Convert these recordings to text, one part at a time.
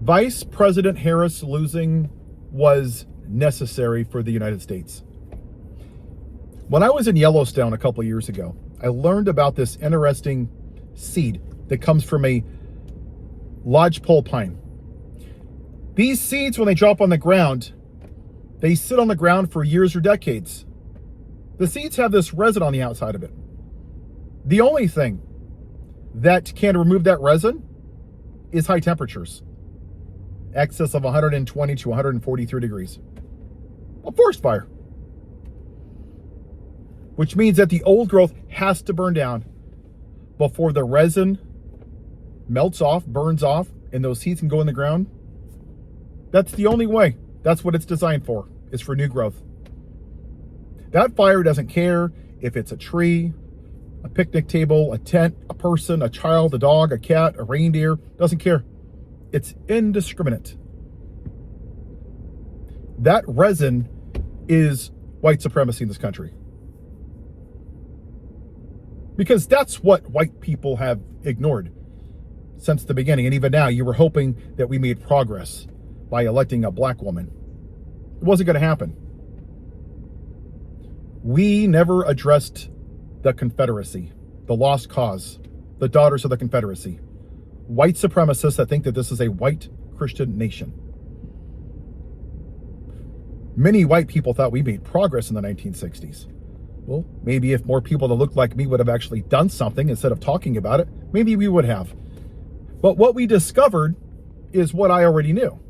Vice President Harris losing was necessary for the United States. When I was in Yellowstone a couple of years ago, I learned about this interesting seed that comes from a lodgepole pine. These seeds, when they drop on the ground, they sit on the ground for years or decades. The seeds have this resin on the outside of it. The only thing that can remove that resin is high temperatures. Excess of 120 to 143 degrees. A forest fire. Which means that the old growth has to burn down before the resin melts off, burns off, and those seeds can go in the ground. That's the only way. That's what it's designed for, is for new growth. That fire doesn't care if it's a tree, a picnic table, a tent, a person, a child, a dog, a cat, a reindeer. Doesn't care. It's indiscriminate. That resin is white supremacy in this country. Because that's what white people have ignored since the beginning. And even now, you were hoping that we made progress by electing a black woman. It wasn't going to happen. We never addressed the Confederacy, the lost cause, the daughters of the Confederacy. White supremacists that think that this is a white Christian nation. Many white people thought we made progress in the 1960s. Well, maybe if more people that looked like me would have actually done something instead of talking about it, maybe we would have. But what we discovered is what I already knew.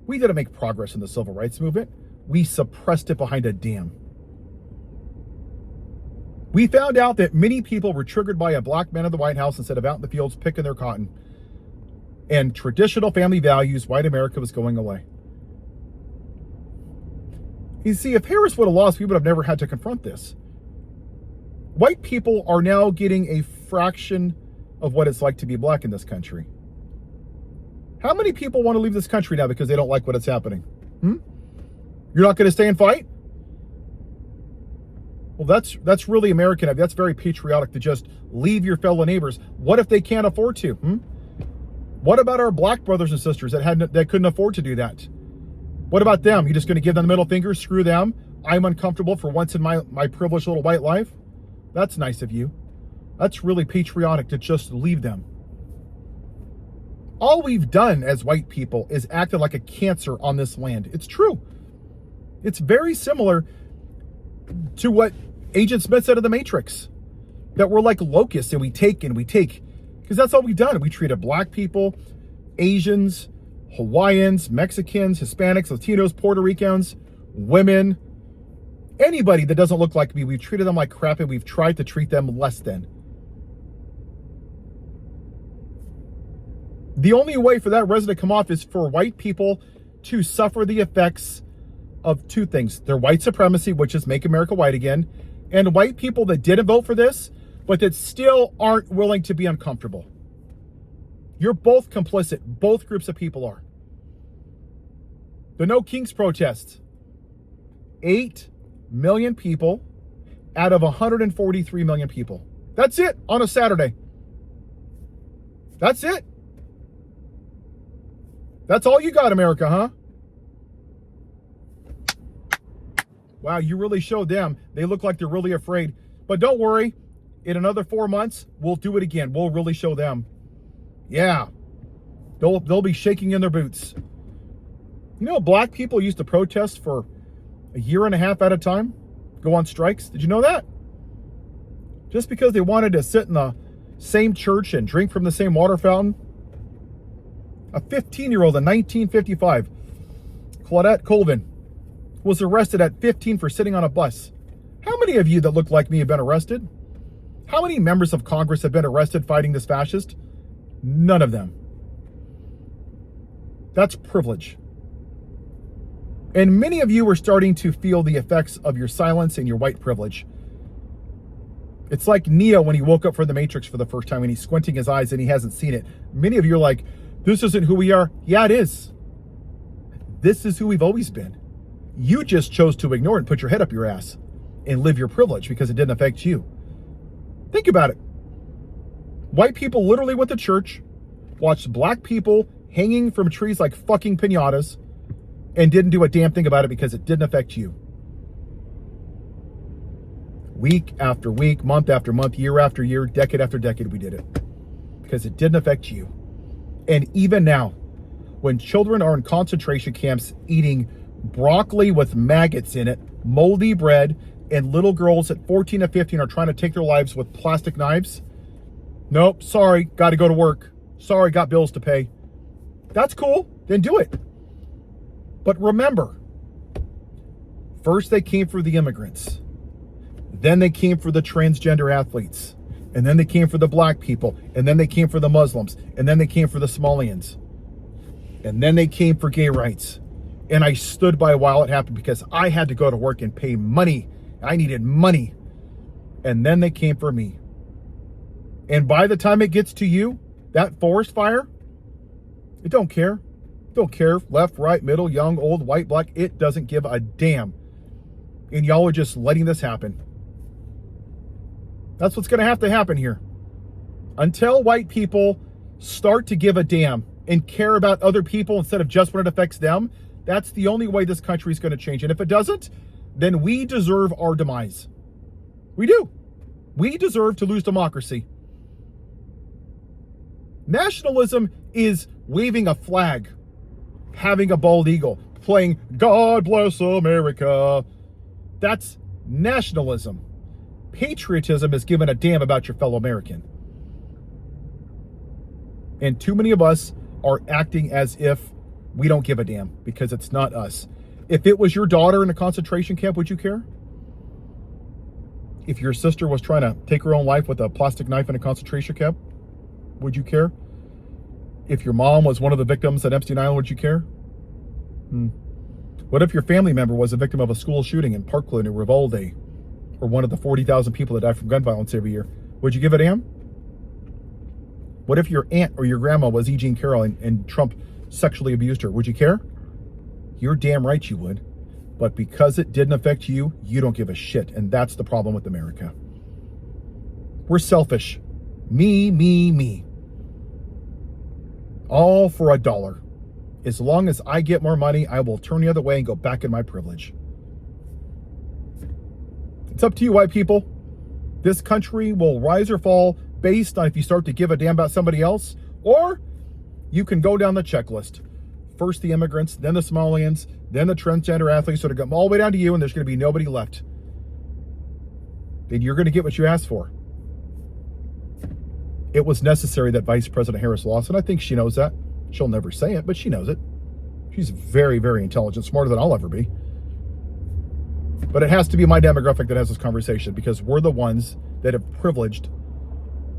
We didn't make progress in the civil rights movement. We suppressed it behind a dam. We found out that many people were triggered by a black man in the White House instead of out in the fields picking their cotton. And traditional family values, white America was going away. You see, if Harris would have lost, we would have never had to confront this. White people are now getting a fraction of what it's like to be black in this country. How many people want to leave this country now because they don't like what is happening? You're not going to stay and fight? Well, that's really American. That's very patriotic to just leave your fellow neighbors. What if they can't afford to? What about our black brothers and sisters that couldn't afford to do that? What about them? You just going to give them the middle finger? Screw them. I'm uncomfortable for once in my privileged little white life. That's nice of you. That's really patriotic to just leave them. All we've done as white people is acted like a cancer on this land. It's true. It's very similar to what Agent Smith said of the Matrix. That we're like locusts and we take and we take. Because that's all we've done. We treated black people, Asians, Hawaiians, Mexicans, Hispanics, Latinos, Puerto Ricans, women, anybody that doesn't look like me, we've treated them like crap and we've tried to treat them less than. The only way for that resin to come off is for white people to suffer the effects of two things. Their white supremacy, which is make America white again, and white people that didn't vote for this, but that still aren't willing to be uncomfortable. You're both complicit. Both groups of people are. The No Kings protests. 8 million people out of 143 million people. That's it on a Saturday. That's it. That's all you got, America, huh? Wow, you really showed them. They look like they're really afraid. But don't worry. In another 4 months, we'll do it again. We'll really show them. Yeah. They'll be shaking in their boots. You know, black people used to protest for a year and a half at a time, go on strikes. Did you know that? Just because they wanted to sit in the same church and drink from the same water fountain. A 15-year-old in 1955, Claudette Colvin, was arrested at 15 for sitting on a bus. How many of you that look like me have been arrested? How many members of Congress have been arrested fighting this fascist? None of them. That's privilege. And many of you are starting to feel the effects of your silence and your white privilege. It's like Neo when he woke up from the Matrix for the first time and he's squinting his eyes and he hasn't seen it. Many of you are like, this isn't who we are. Yeah, it is. This is who we've always been. You just chose to ignore it and put your head up your ass and live your privilege because it didn't affect you. Think about it. White people literally went to church, watched black people hanging from trees like fucking piñatas and didn't do a damn thing about it because it didn't affect you. Week after week, month after month, year after year, decade after decade, we did it because it didn't affect you. And even now, when children are in concentration camps eating broccoli with maggots in it, moldy bread, and little girls at 14 to 15 are trying to take their lives with plastic knives, nope, sorry, got to go to work. Sorry, got bills to pay. That's cool, then do it. But remember, first they came for the immigrants. Then they came for the transgender athletes. And then they came for the black people. And then they came for the Muslims. And then they came for the Somalians. And then they came for gay rights. And I stood by while it happened because I had to go to work and pay money. I needed money. And then they came for me. And by the time it gets to you, that forest fire, it don't care. Don't care left, right, middle, young, old, white, black. It doesn't give a damn. And y'all are just letting this happen. That's what's going to have to happen here. Until white people start to give a damn and care about other people instead of just when it affects them, that's the only way this country is going to change. And if it doesn't, then we deserve our demise. We do. We deserve to lose democracy. Nationalism is waving a flag, having a bald eagle, playing God Bless America. That's nationalism. Patriotism is giving a damn about your fellow American. And too many of us are acting as if we don't give a damn because it's not us. If it was your daughter in a concentration camp, would you care? If your sister was trying to take her own life with a plastic knife in a concentration camp, would you care? If your mom was one of the victims at Epstein Island, would you care? What if your family member was a victim of a school shooting in Parkland or Uvalde, or one of the 40,000 people that die from gun violence every year? Would you give a damn? What if your aunt or your grandma was E. Jean Carroll and Trump sexually abused her? Would you care? You're damn right you would. But because it didn't affect you, you don't give a shit. And that's the problem with America. We're selfish. Me, me, me. All for $1. As long as I get more money, I will turn the other way and go back in my privilege. It's up to you, white people. This country will rise or fall based on if you start to give a damn about somebody else, or you can go down the checklist. First the immigrants, then the Somalians, then the transgender athletes, so to come all the way down to you, and there's going to be nobody left. Then you're going to get what you asked for. It was necessary that Vice President Harris lost, and I think she knows that. She'll never say it, but she knows it. She's very, very intelligent, smarter than I'll ever be. But it has to be my demographic that has this conversation because we're the ones that have privileged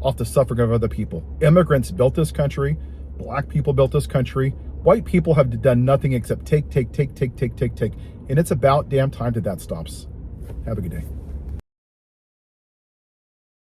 off the suffering of other people. Immigrants built this country. Black people built this country. White people have done nothing except take. And it's about damn time that stops. Have a good day.